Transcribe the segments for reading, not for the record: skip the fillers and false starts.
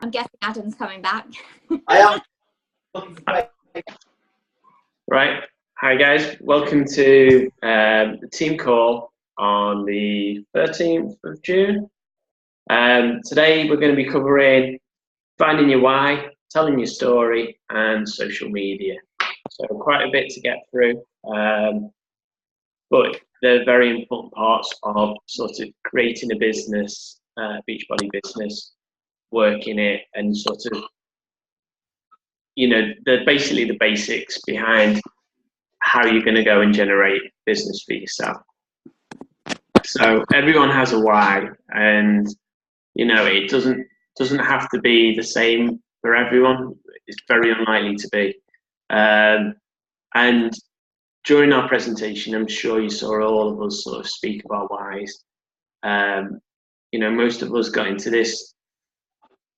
I'm guessing Adam's coming back. I am. Right. Hi, guys. Welcome to the team call on the 13th of June. Today, we're going to be covering finding your why, telling your story, and social media. So quite a bit to get through. But they're very important parts of sort of creating a business, Beachbody business, working it, and sort of, you know, basically the basics behind how you're going to go and generate business for yourself. So everyone has a why, and you know it doesn't have to be the same for everyone. It's very unlikely to be. And during our presentation, I'm sure you saw all of us sort of speak of our whys. You know, most of us got into this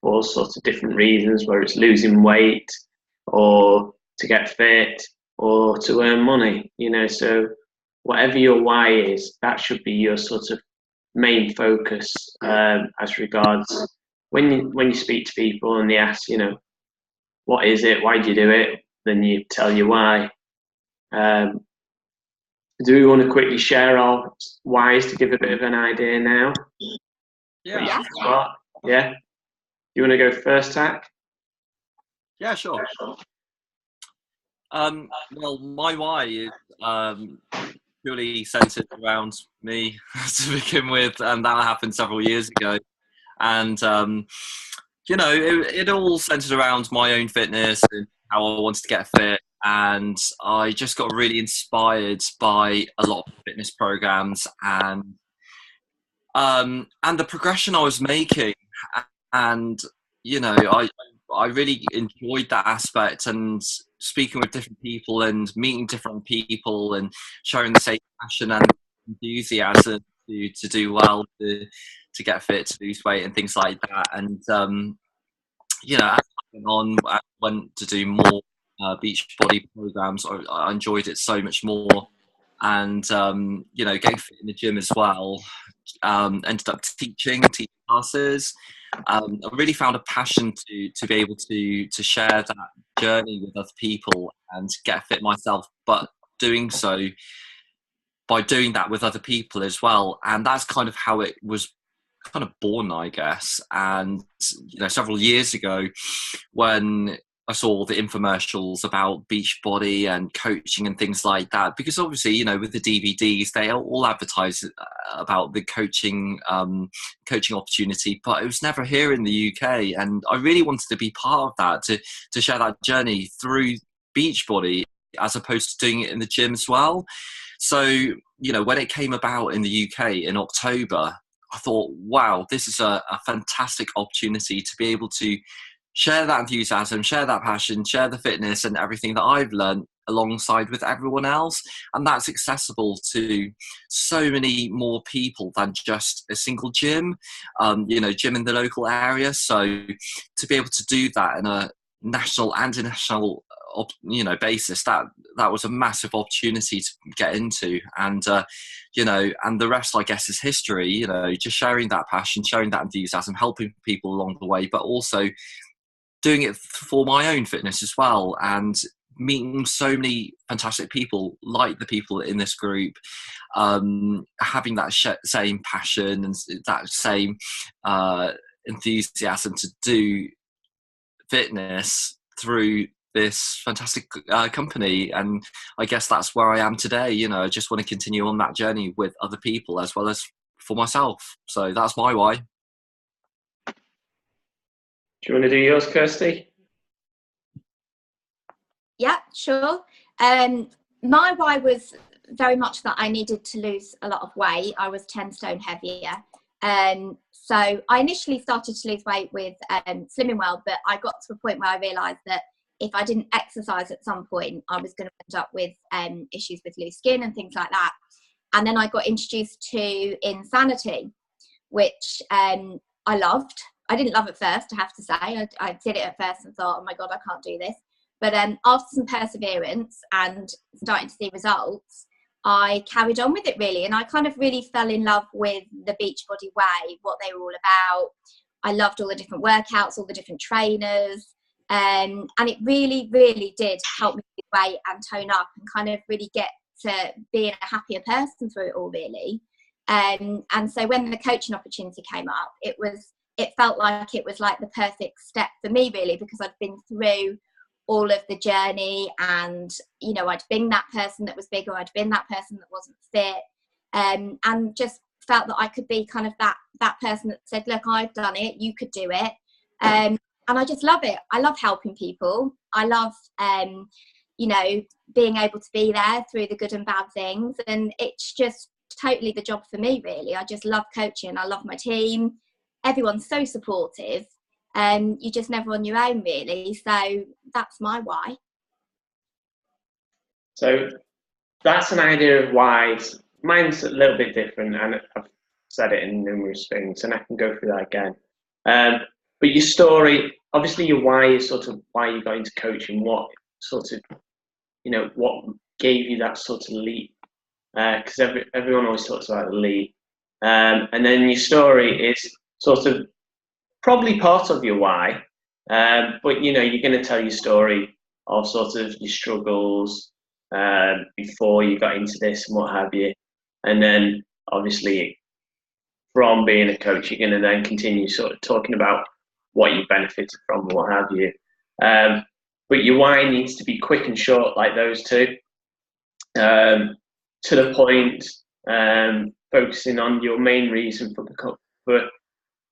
for all sorts of different reasons, whether it's losing weight or to get fit or to earn money, you know. So whatever your why is, that should be your sort of main focus as regards when you speak to people and they ask, you know, what is it, why do you do it, then you tell you why. Do we want to quickly share our whys to give a bit of an idea now? Yeah. Yeah. You want to go first, Tak? Yeah, sure. Well, my why is purely centered around me to begin with, and that happened several years ago. And you know, it all centered around my own fitness and how I wanted to get fit. And I just got really inspired by a lot of fitness programs and the progression I was making. And you know, I really enjoyed that aspect, and speaking with different people and meeting different people and showing the same passion and enthusiasm to do well, to get fit, to lose weight and things like that. And you know, as I went on, I went to do more Beachbody programs. I enjoyed it so much more. And you know, getting fit in the gym as well. Ended up teaching classes. I really found a passion to be able to share that journey with other people and get fit myself, but doing so by doing that with other people as well. And that's kind of how it was kind of born, I guess. And you know, several years ago, when I saw the infomercials about Beachbody and coaching and things like that, because obviously, you know, with the DVDs, they all advertise about the coaching opportunity, but it was never here in the UK. And I really wanted to be part of that, to share that journey through Beachbody, as opposed to doing it in the gym as well. So, you know, when it came about in the UK in October, I thought, wow, this is a fantastic opportunity to be able to share that enthusiasm, share that passion, share the fitness and everything that I've learned alongside with everyone else. And that's accessible to so many more people than just a single gym, you know, gym in the local area. So to be able to do that in a national and international, you know, basis, that was a massive opportunity to get into. And you know, and the rest, I guess, is history. You know, just sharing that passion, sharing that enthusiasm, helping people along the way, but also doing it for my own fitness as well, and meeting so many fantastic people like the people in this group, having that same passion and that same enthusiasm to do fitness through this fantastic company. And I guess that's where I am today. You know, I just want to continue on that journey with other people as well as for myself. So that's my why. Do you want to do yours, Kirsty? Yeah, sure. My why was very much that I needed to lose a lot of weight. I was 10 stone heavier. So I initially started to lose weight with Slimming World, but I got to a point where I realised that if I didn't exercise at some point, I was going to end up with issues with loose skin and things like that. And then I got introduced to Insanity, which I loved. I didn't love it first, I have to say. I did it at first and thought, oh my God, I can't do this. But after some perseverance and starting to see results, I carried on with it really. And I kind of really fell in love with the Beachbody way, what they were all about, I loved all the different workouts, all the different trainers. And it really, really did help me lose weight and tone up and kind of really get to being a happier person through it all, really. And so when the coaching opportunity came up, it felt like it was like the perfect step for me, really, because I'd been through all of the journey, and you know, I'd been that person that was bigger, I'd been that person that wasn't fit, and just felt that I could be kind of that person that said, look, I've done it, you could do it. And I just love it. I love helping people. I love you know, being able to be there through the good and bad things, and it's just totally the job for me, really. I just love coaching. I love my team. Everyone's so supportive. You're just never on your own, really. So that's my why. So that's an idea of why. Mine's a little bit different, and I've said it in numerous things, and I can go through that again. But your story, obviously your why is sort of why you got into coaching, what sort of, you know, what gave you that sort of leap, because everyone always talks about the leap. And then your story is sort of probably part of your why, but you know, you're going to tell your story of sort of your struggles before you got into this and what have you, and then obviously from being a coach, you're going to then continue sort of talking about what you benefited from and what have you. But your why needs to be quick and short, like those two, to the point, focusing on your main reason for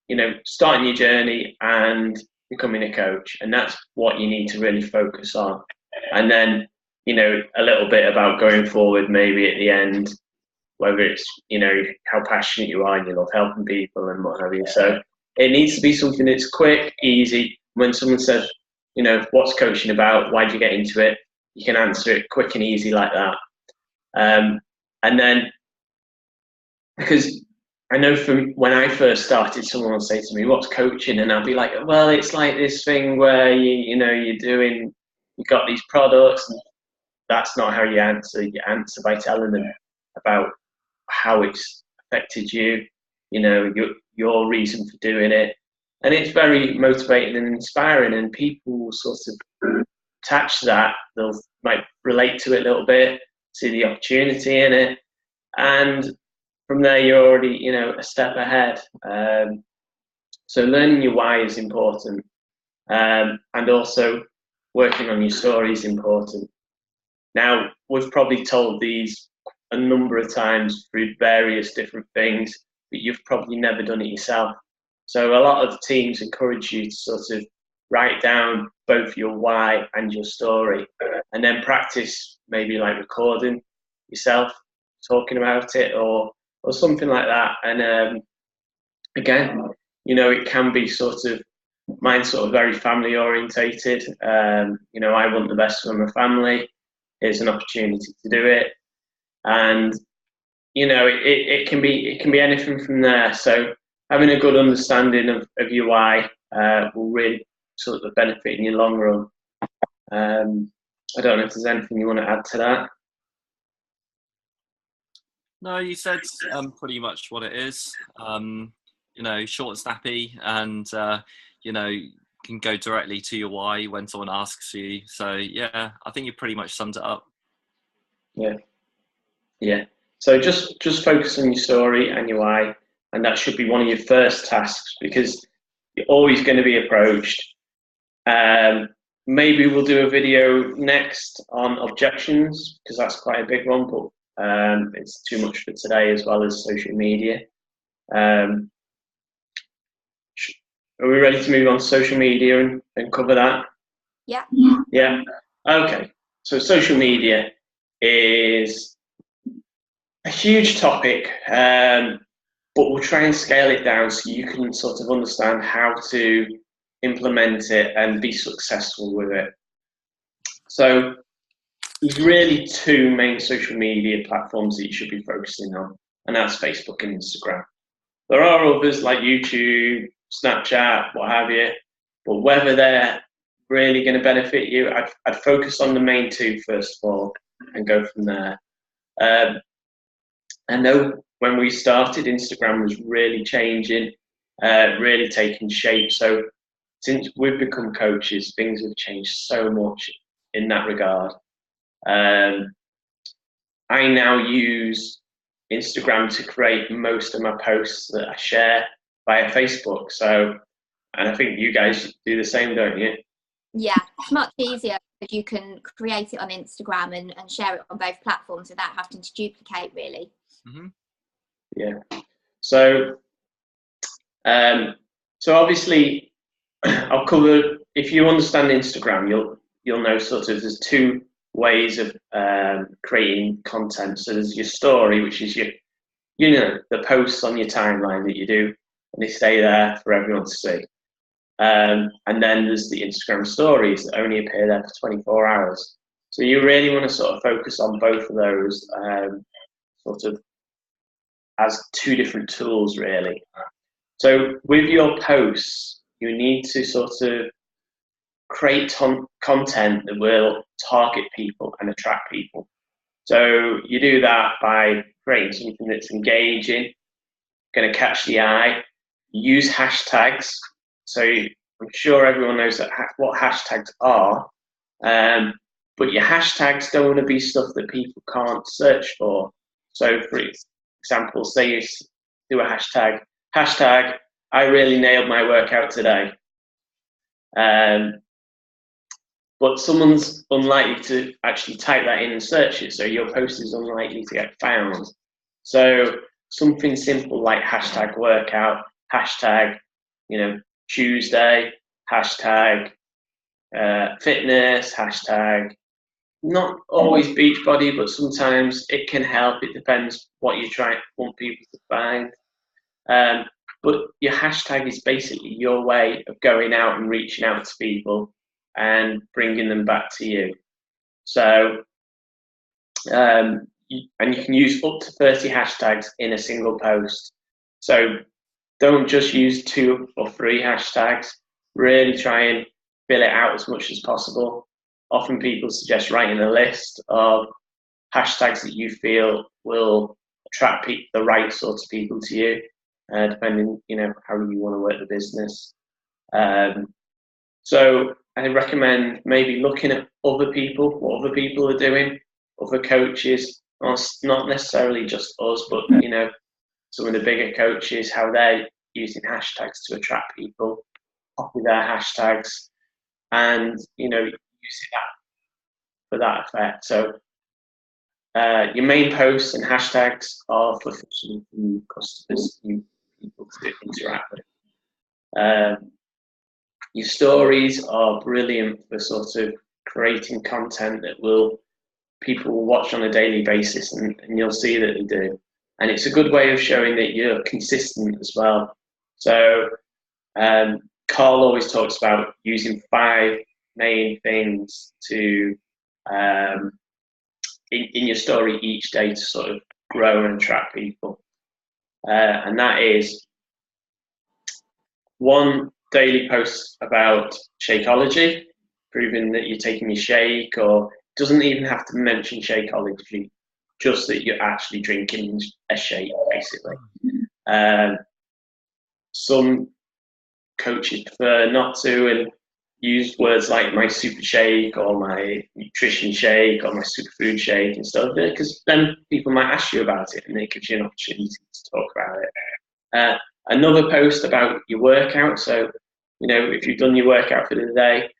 you know, starting your journey and becoming a coach, and that's what you need to really focus on. And then, you know, a little bit about going forward, maybe at the end, whether it's, you know, how passionate you are and you love helping people and what have you. So it needs to be something that's quick, easy. When someone says, you know, what's coaching about? Why did you get into it? You can answer it quick and easy like that. And then, because I know from when I first started, someone would say to me, what's coaching? And I'd be like, well, it's like this thing where you got these products, and that's not how you answer. You answer by telling them about how it's affected you, you know, your reason for doing it. And it's very motivating and inspiring, and people will sort of attach to that. They'll might relate to it a little bit, see the opportunity in it, and from there you're already, you know, a step ahead. So learning your why is important, and also working on your story is important. Now, we've probably told these a number of times through various different things, but you've probably never done it yourself. So a lot of teams encourage you to sort of write down both your why and your story, and then practice maybe like recording yourself talking about it or something like that. And again, you know, it can be sort of, mine's sort of very family orientated. You know, I want the best for my family. Here's an opportunity to do it. And, you know, it can be anything from there. So having a good understanding of your why will really sort of benefit in your long run. I don't know if there's anything you want to add to that. No, you said pretty much what it is. You know, short and snappy, and you know, can go directly to your why when someone asks you. So yeah, I think you pretty much summed it up. Yeah. So just focus on your story and your why, and that should be one of your first tasks, because you're always going to be approached. Maybe we'll do a video next on objections, because that's quite a big one, but it's too much for today, as well as social media. Are we ready to move on to social media and cover that? Yeah. Yeah. Okay. So social media is a huge topic, but we'll try and scale it down so you can sort of understand how to implement it and be successful with it. So there's really two main social media platforms that you should be focusing on, and that's Facebook and Instagram. There are others like YouTube, Snapchat, what have you, but whether they're really going to benefit you, I'd focus on the main two first of all and go from there. I know when we started, Instagram was really changing. really taken shape. So since we've become coaches, things have changed so much in that regard. I now use Instagram to create most of my posts that I share via Facebook. So, and I think you guys do the same, don't you? Yeah, it's much easier if you can create it on Instagram and share it on both platforms without having to duplicate, really. Mm-hmm. Yeah. So, so obviously, I'll cover. If you understand Instagram, you'll know sort of there's two ways of creating content. So there's your story, which is your, the posts on your timeline that you do, and they stay there for everyone to see. And then there's the Instagram stories that only appear there for 24 hours. So you really want to sort of focus on both of those sort of as two different tools, really. So with your posts, you need to sort of create content that will target people and attract people. So you do that by creating something that's engaging, going to catch the eye, use hashtags. So I'm sure everyone knows what hashtags are, but your hashtags don't want to be stuff that people can't search for. So for example, say you do a hashtag, I really nailed my workout today. But someone's unlikely to actually type that in and search it, so your post is unlikely to get found. So something simple like hashtag workout, hashtag, Tuesday, hashtag fitness, hashtag, not always Beachbody, but sometimes it can help. It depends what you want people to find. But your hashtag is basically your way of going out and reaching out to people and bringing them back to you. So, and you can use up to 30 hashtags in a single post. So don't just use 2 or 3 hashtags. Really try and fill it out as much as possible. Often people suggest writing a list of hashtags that you feel will attract the right sorts of people to you, depending, how you want to work the business. So I recommend maybe looking at other people, what other people are doing, other coaches, not necessarily just us, but some of the bigger coaches, how they're using hashtags to attract people, copy their hashtags, and use that for that effect. So your main posts and hashtags are for new customers, new people to interact with. Your stories are brilliant for sort of creating content that people will watch on a daily basis, and you'll see that they do. And it's a good way of showing that you're consistent as well. So Carl always talks about using 5 main things to in your story each day to sort of grow and attract people. And that is 1 daily post about Shakeology, proving that you're taking your shake, or it doesn't even have to mention Shakeology, just that you're actually drinking a shake, basically. Some coaches prefer not to and use words like my super shake or my nutrition shake or my superfood shake and stuff, because then people might ask you about it and it gives you an opportunity to talk about it. Another post about your workout. So, if you've done your workout for the day,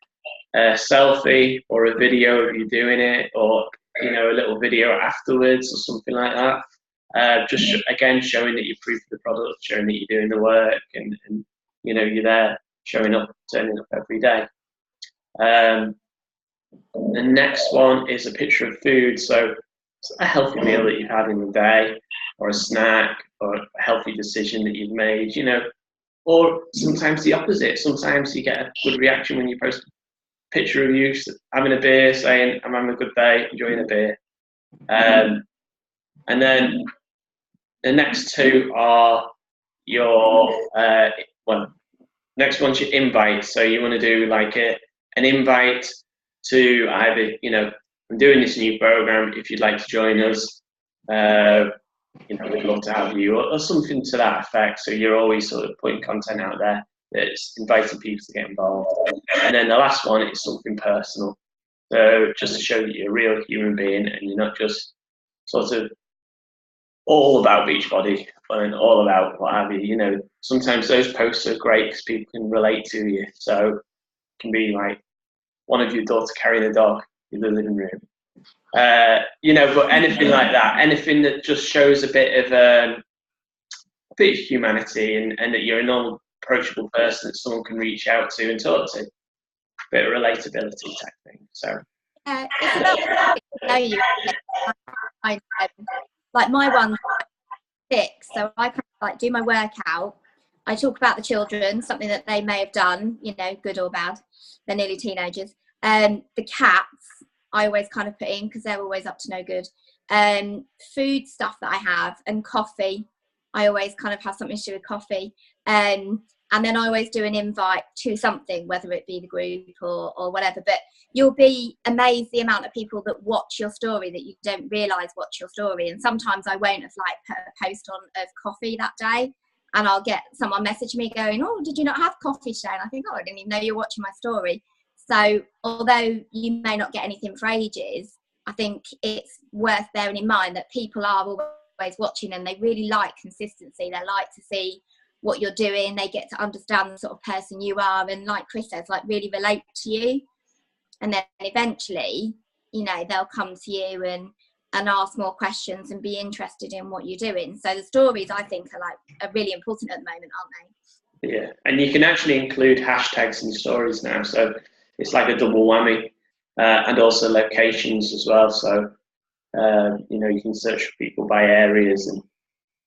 a selfie or a video of you doing it, or, a little video afterwards or something like that. Just again, showing that you prove the product, showing that you're doing the work, and you're there, showing up, turning up every day. The next one is a picture of food. So a healthy meal that you've had in the day, or a snack, or a healthy decision that you've made, or sometimes the opposite. Sometimes you get a good reaction when you post a picture of you having a beer, saying, I'm having a good day, enjoying a beer. And then the next 2 are your, next one's your invite. So you want to do like an invite to either, I'm doing this new program, if you'd like to join us, we'd love to have you, or something to that effect. So you're always sort of putting content out there that's inviting people to get involved. And then the last one is something personal. So just to show that you're a real human being and you're not just sort of all about Beachbody and all about what have you. Sometimes those posts are great because people can relate to you. So it can be like one of your daughter carrying a dog in the living room. But anything like that, anything that just shows a bit of humanity and that you're a normal, approachable person that someone can reach out to and talk to. A bit of relatability type thing. So it's about know you. Like my one's 6, so I kind of like do my workout. I talk about the children, something that they may have done, good or bad. They're nearly teenagers. The cats, I always kind of put in because they're always up to no good. Food stuff that I have, and coffee. I always kind of have something to do with coffee. And then I always do an invite to something, whether it be the group or whatever. But you'll be amazed the amount of people that watch your story that you don't realise watch your story. And sometimes I won't have put a post on of coffee that day, and I'll get someone message me going, "Oh, did you not have coffee today?" And I think, "Oh, I didn't even know you're watching my story." So although you may not get anything for ages, I think it's worth bearing in mind that people are always watching and they really like consistency. They like to see what you're doing. They get to understand the sort of person you are, and like Chris says, really relate to you. And then eventually, they'll come to you and ask more questions and be interested in what you're doing. So the stories, I think, are really important at the moment, aren't they? Yeah, and you can actually include hashtags in stories now, so it's like a double whammy, and also locations as well. So you can search for people by areas, and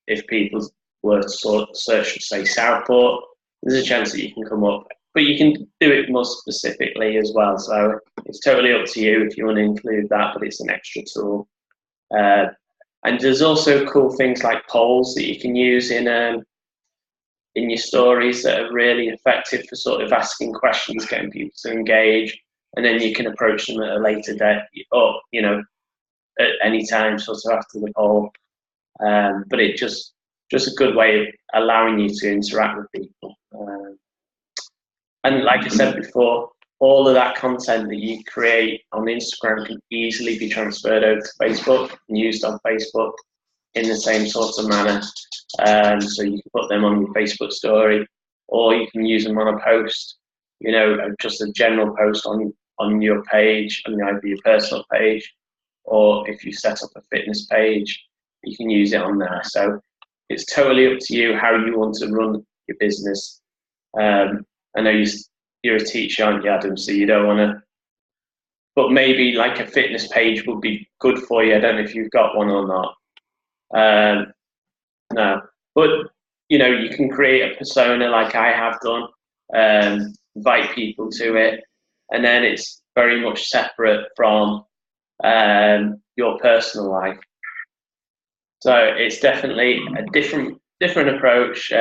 if people were to search for, say, Southport, there's a chance that you can come up. But you can do it more specifically as well. So it's totally up to you if you want to include that, but it's an extra tool. And there's also cool things like polls that you can use in your stories that are really effective for sort of asking questions, getting people to engage, and then you can approach them at a later date or, at any time sort of after the poll. But it just a good way of allowing you to interact with people. And like I said before, all of that content that you create on Instagram can easily be transferred over to Facebook and used on Facebook in the same sort of manner. So you can put them on your Facebook story, or you can use them on a post, just a general post on your page, on either your personal page, or if you set up a fitness page, you can use it on there. So it's totally up to you how you want to run your business. I know you're a teacher, aren't you, Adam? So you don't want to, but maybe like a fitness page would be good for you. I don't know if you've got one or not. No, but you can create a persona like I have done, invite people to it, and then it's very much separate from your personal life. So it's definitely a different approach.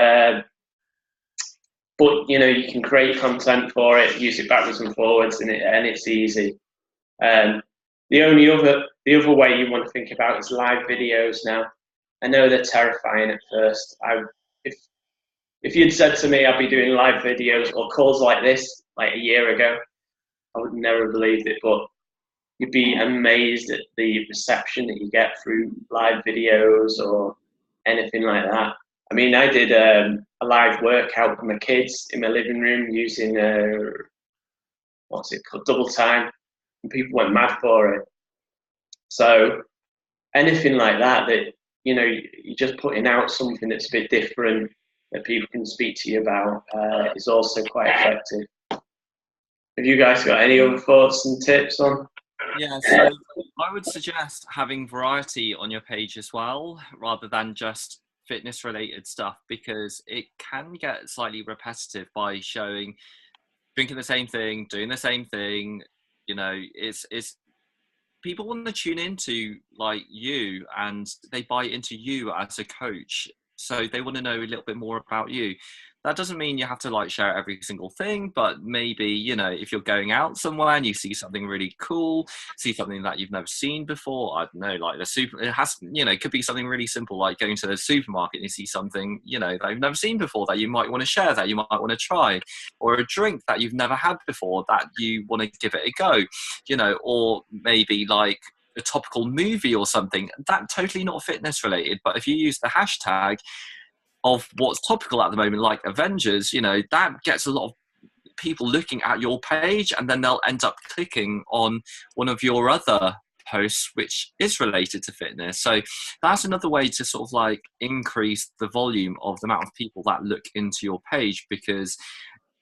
But you can create content for it, use it backwards and forwards, and it's easy. The other way you want to think about is live videos now. I know they're terrifying at first. If you'd said to me I'd be doing live videos or calls like this like a year ago, I would never have believed it. But you'd be amazed at the reception that you get through live videos or anything like that. I mean, I did a live workout with my kids in my living room using what's it called, Double Time, and people went mad for it. So anything like that you're just putting out something that's a bit different that people can speak to you about is also quite effective. Have you guys got any other thoughts and tips on? Yeah, so I would suggest having variety on your page as well, rather than just fitness related stuff, because it can get slightly repetitive by showing drinking the same thing, doing the same thing. It's people want to tune into like you, and they buy into you as a coach. So they want to know a little bit more about you. That doesn't mean you have to like share every single thing, but maybe, you know, if you're going out somewhere and you see something really cool, see something that you've never seen before, I don't know, like it has, you know, it could be something really simple, like going to the supermarket and you see something, you know, that you've never seen before that you might want to share, that you might want to try, or a drink that you've never had before that you want to give it a go, you know, or maybe like a topical movie or something that totally not fitness related, but if you use the hashtag of what's topical at the moment, like Avengers, you know, that gets a lot of people looking at your page, and then they'll end up clicking on one of your other posts which is related to fitness. So that's another way to sort of like increase the volume of the amount of people that look into your page, because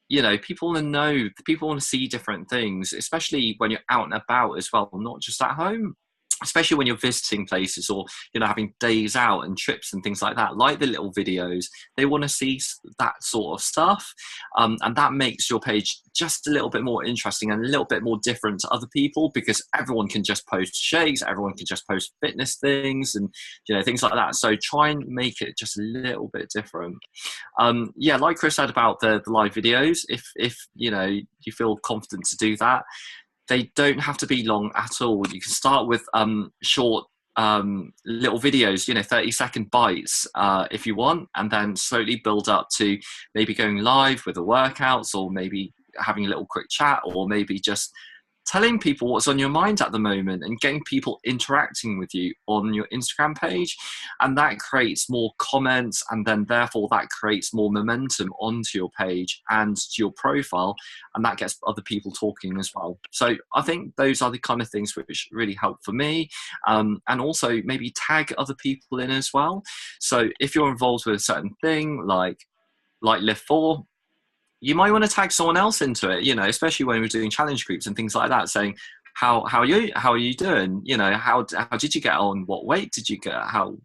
you know, people want to know, people want to see different things, especially when you're out and about as well, not just at home. Especially when you're visiting places, or you know, having days out and trips and things like that, like the little videos, they want to see that sort of stuff, and that makes your page just a little bit more interesting and a little bit more different to other people, because everyone can just post shakes, everyone can just post fitness things, and you know, things like that. So try and make it just a little bit different. Yeah, like Chris said about the live videos, if you know, you feel confident to do that, they don't have to be long at all. You can start with short little videos, you know, 30-second bites if you want, and then slowly build up to maybe going live with the workouts, or maybe having a little quick chat, or maybe just telling people what's on your mind at the moment and getting people interacting with you on your Instagram page. And that creates more comments, and then therefore that creates more momentum onto your page and to your profile, and that gets other people talking as well. So I think those are the kind of things which really help for me, and also maybe tag other people in as well. So if you're involved with a certain thing like Lift 4, you might want to tag someone else into it, you know, especially when we're doing challenge groups and things like that, saying, how are you doing? You know, how did you get on? What weight did you get? How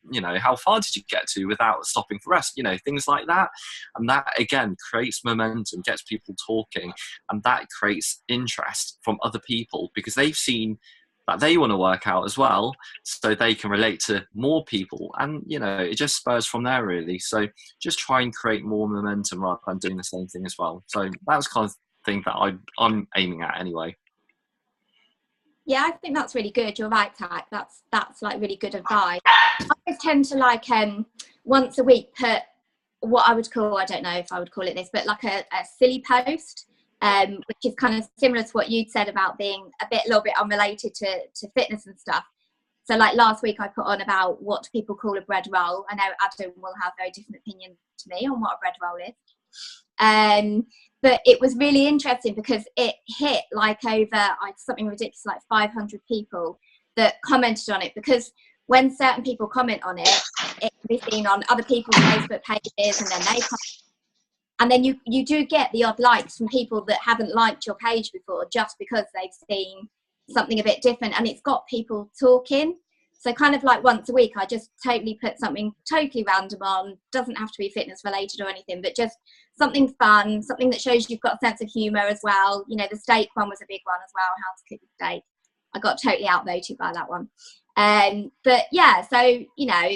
far did you get to without stopping for rest? You know, things like that. And that again creates momentum, gets people talking, and that creates interest from other people, because they've seen that they want to work out as well, so they can relate to more people, and you know, it just spurs from there really. So just try and create more momentum rather than doing the same thing as well. So that's kind of thing that I'm aiming at anyway. Yeah, I think that's really good. You're right, Tak. That's like really good advice. I always tend to like once a week put what I would call, I don't know if I would call it this, but like a silly post. Which is kind of similar to what you'd said about being a little bit unrelated to fitness and stuff. So like last week I put on about what people call a bread roll. I know Adam will have a very different opinion to me on what a bread roll is. But it was really interesting because it hit like over something ridiculous, like 500 people that commented on it, because when certain people comment on it, it can be seen on other people's Facebook pages, and then they comment. And then you do get the odd likes from people that haven't liked your page before, just because they've seen something a bit different, and it's got people talking. So kind of like once a week, I just totally put something totally random on. Doesn't have to be fitness related or anything, but just something fun, something that shows you've got a sense of humour as well. You know, the steak one was a big one as well, how to cook a steak. I got totally outvoted by that one. But yeah, so, you know,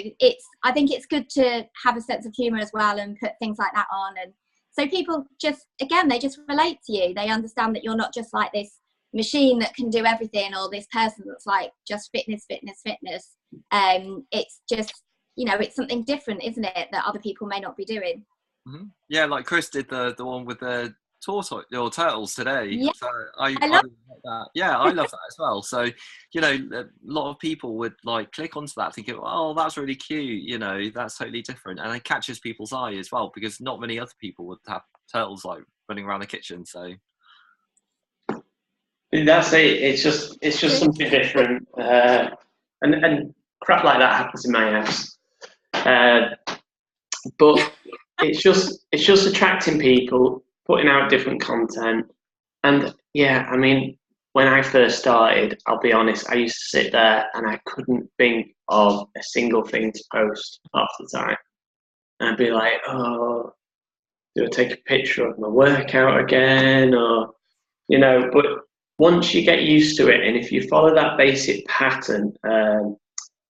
I think it's good to have a sense of humour as well, and put things like that on. And so people just, again, they just relate to you. They understand that you're not just like this machine that can do everything, or this person that's like just fitness. It's just, you know, it's something different, isn't it, that other people may not be doing. Mm-hmm. Yeah, like Chris did the one with the turtles today. Yeah, So I love that. Yeah, I love that as well. So, you know, a lot of people would like click onto that thinking, oh, that's really cute, you know, that's totally different, and it catches people's eye as well, because not many other people would have turtles like running around the kitchen. So that's it. It's just something different, and crap like that happens in my house. But it's just attracting people, putting out different content. And yeah, I mean, when I first started, I'll be honest, I used to sit there and I couldn't think of a single thing to post half the time. And I'd be like, oh, do I take a picture of my workout again? Or, you know, but once you get used to it, and if you follow that basic pattern,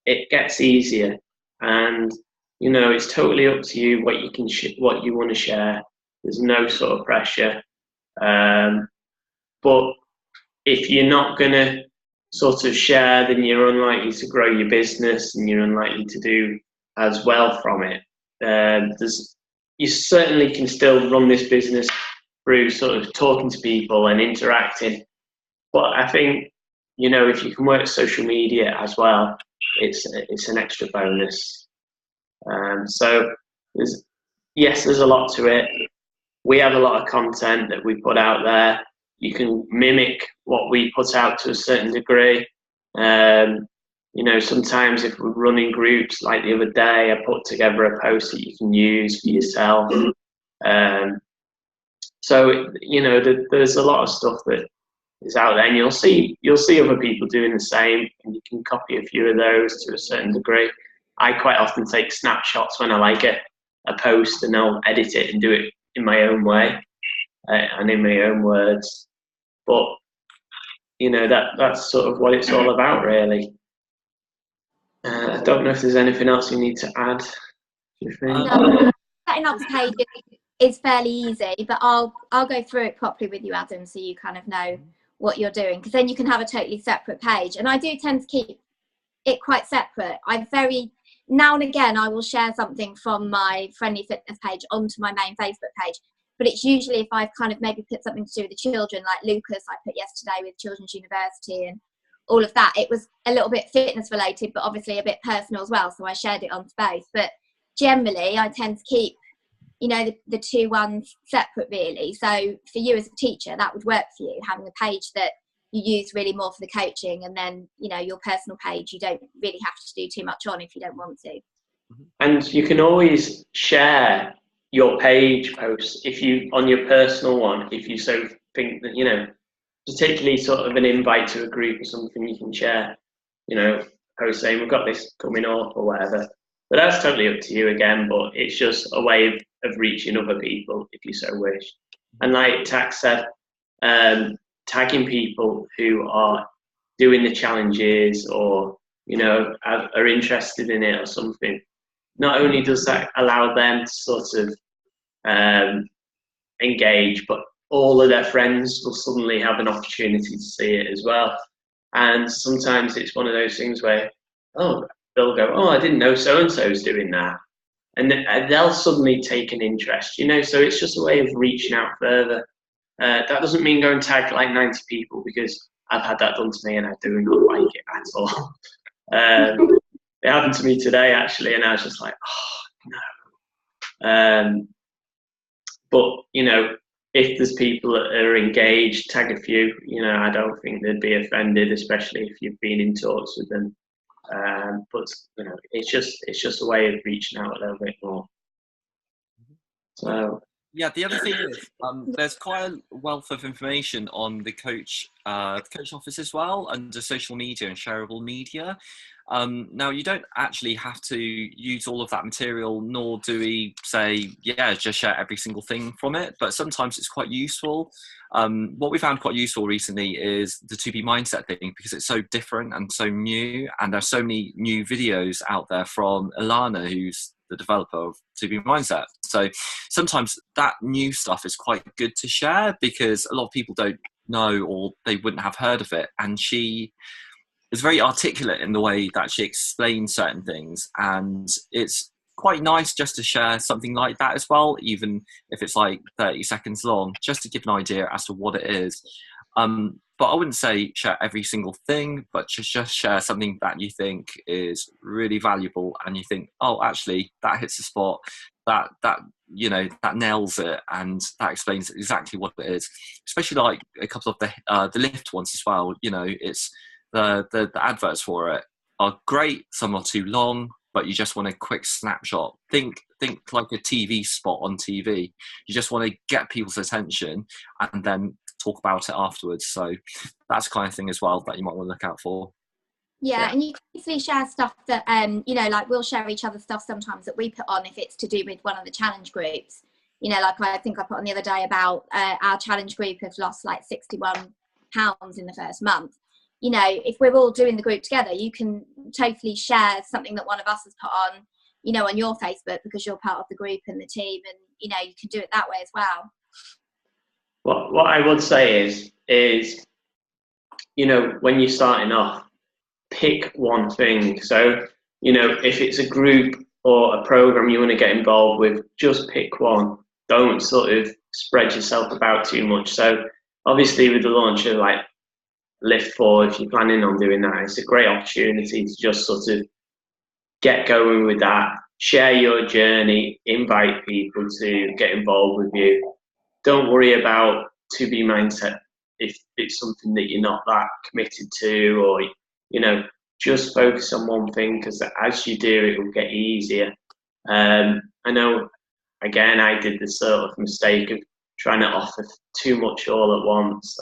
it gets easier. And you know, it's totally up to you what you can what you want to share. There's no sort of pressure. But if you're not going to sort of share, then you're unlikely to grow your business and you're unlikely to do as well from it. You certainly can still run this business through sort of talking to people and interacting. But I think, you know, if you can work social media as well, it's an extra bonus. So there's a lot to it. We have a lot of content that we put out there. You can mimic what we put out to a certain degree. You know, sometimes if we're running groups, like the other day, I put together a post that you can use for yourself. So, you know, there's a lot of stuff that is out there, and you'll see other people doing the same, and you can copy a few of those to a certain degree. I quite often take snapshots when I like a post, and I'll edit it and do it in my own way and in my own words. But, you know, that's sort of what it's all about, really. I don't know if there's anything else you need to add. No, setting up the page is fairly easy, but I'll go through it properly with you, Adam, so you kind of know what you're doing, because then you can have a totally separate page. And I do tend to keep it quite separate. Now and again I will share something from my Friendly Fitness page onto my main Facebook page, but it's usually if I've kind of maybe put something to do with the children, like Lucas I put yesterday with Children's University and all of that. It was a little bit fitness related, but obviously a bit personal as well, so I shared it onto both. But generally I tend to keep, you know, the two ones separate, really. So for you as a teacher, that would work for you, having a page that you use really more for the coaching, and then, you know, your personal page you don't really have to do too much on if you don't want to. And you can always share your page posts on your personal one, if you so think that, you know, particularly sort of an invite to a group or something, you can share, you know, post saying we've got this coming up or whatever. But that's totally up to you again, but it's just a way of reaching other people if you so wish. And like Tak said, tagging people who are doing the challenges or, you know, are interested in it or something, not only does that allow them to sort of engage, but all of their friends will suddenly have an opportunity to see it as well. And sometimes it's one of those things where, they'll go, I didn't know so-and-so's doing that. And they'll suddenly take an interest, you know, so it's just a way of reaching out further. That doesn't mean go and tag like 90 people, because I've had that done to me and I do not like it at all. It happened to me today, actually, and I was just like, no. But, you know, if there's people that are engaged, tag a few, you know, I don't think they'd be offended, especially if you've been in talks with them. But, you know, it's just a way of reaching out a little bit more. So yeah, the other thing is there's quite a wealth of information on the coach office as well, under social media and shareable media. Now, you don't actually have to use all of that material, nor do we say, just share every single thing from it, but sometimes it's quite useful. What we found quite useful recently is the 2B mindset thing, because it's so different and so new, and there's so many new videos out there from Ilana, who's the developer of 2B mindset. So sometimes that new stuff is quite good to share, because a lot of people don't know, or they wouldn't have heard of it, and she is very articulate in the way that she explains certain things, and it's quite nice just to share something like that as well, even if it's like 30 seconds long, just to give an idea as to what it is. But I wouldn't say share every single thing, but just share something that you think is really valuable, and you think, actually that hits the spot, that you know, that nails it, and that explains exactly what it is. Especially like a couple of the lift ones as well. You know, it's the adverts for it are great. Some are too long, but you just want a quick snapshot. Think like a TV spot on TV. You just want to get people's attention and then talk about it afterwards. So that's the kind of thing as well that you might want to look out for. Yeah, and you can easily share stuff that, you know, like we'll share each other stuff sometimes that we put on if it's to do with one of the challenge groups. You know, like I think I put on the other day about our challenge group has lost like 61 pounds in the first month. You know, if we're all doing the group together, you can totally share something that one of us has put on, you know, on your Facebook, because you're part of the group and the team, and you know, you can do it that way as well. What I would say is, you know, when you're starting off, pick one thing. So, you know, if it's a group or a program you want to get involved with, just pick one. Don't sort of spread yourself about too much. So obviously with the launch of like Lift 4, if you're planning on doing that, it's a great opportunity to just sort of get going with that, share your journey, invite people to get involved with you. Don't worry about to-be mindset if it's something that you're not that committed to, or, you know, just focus on one thing, because as you do, it will get easier. I know, again, I did the sort of mistake of trying to offer too much all at once.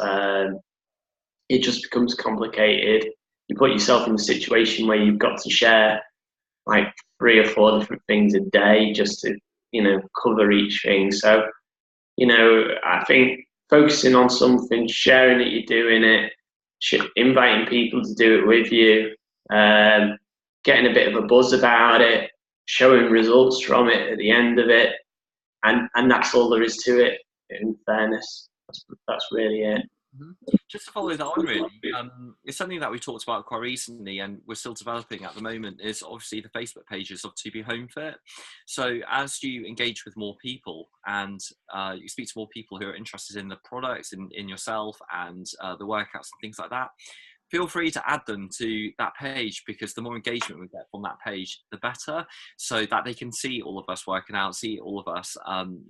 It just becomes complicated. You put yourself in a situation where you've got to share like 3 or 4 different things a day just to, you know, cover each thing. So, you know, I think focusing on something, sharing that you're doing it, inviting people to do it with you, getting a bit of a buzz about it, showing results from it at the end of it, and that's all there is to it, in fairness. That's really it. Just to follow that on, really, it's something that we talked about quite recently and we're still developing at the moment, is obviously the Facebook pages of To Be Home Fit. So as you engage with more people and you speak to more people who are interested in the products, in yourself and the workouts and things like that, feel free to add them to that page, because the more engagement we get from that page, the better, so that they can see all of us working out, see all of us,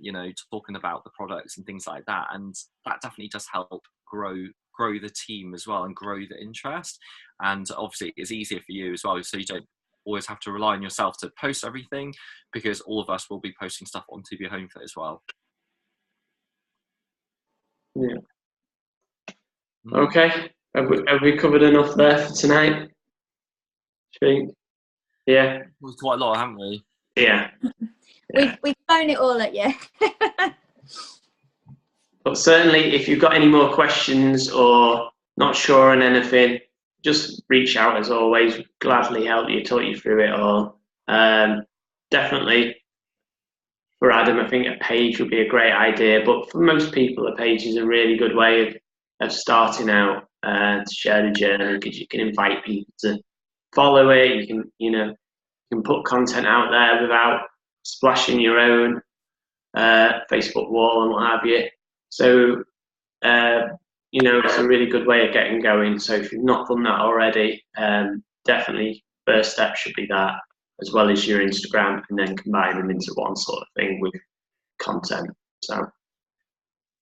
you know, talking about the products and things like that. And that definitely does help grow the team as well and grow the interest. And obviously it's easier for you as well, so you don't always have to rely on yourself to post everything, because all of us will be posting stuff on To Be Home Fit as well. Yeah. Okay. Have we covered enough there for tonight? I think. Yeah. It was quite a lot, haven't we? Yeah. We've thrown it all at you. But certainly, if you've got any more questions or not sure on anything, just reach out as always. We'd gladly help you, talk you through it all. Definitely, for Adam, I think a page would be a great idea. But for most people, a page is a really good way of starting out to share the journey, because you can invite people to follow it. You can, you know, you can put content out there without splashing your own Facebook wall and what have you. So, you know, it's a really good way of getting going. So if you've not done that already, definitely first step should be that, as well as your Instagram, and then combine them into one sort of thing with content.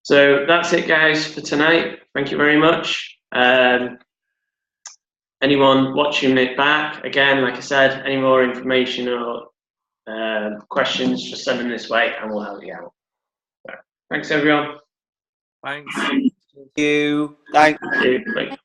So that's it, guys, for tonight. Thank you very much. Anyone watching it back, again, like I said, any more information or questions, just send them this way and we'll help you out. So, thanks, everyone. Thanks. Thank you. Thank Thank you. Bye.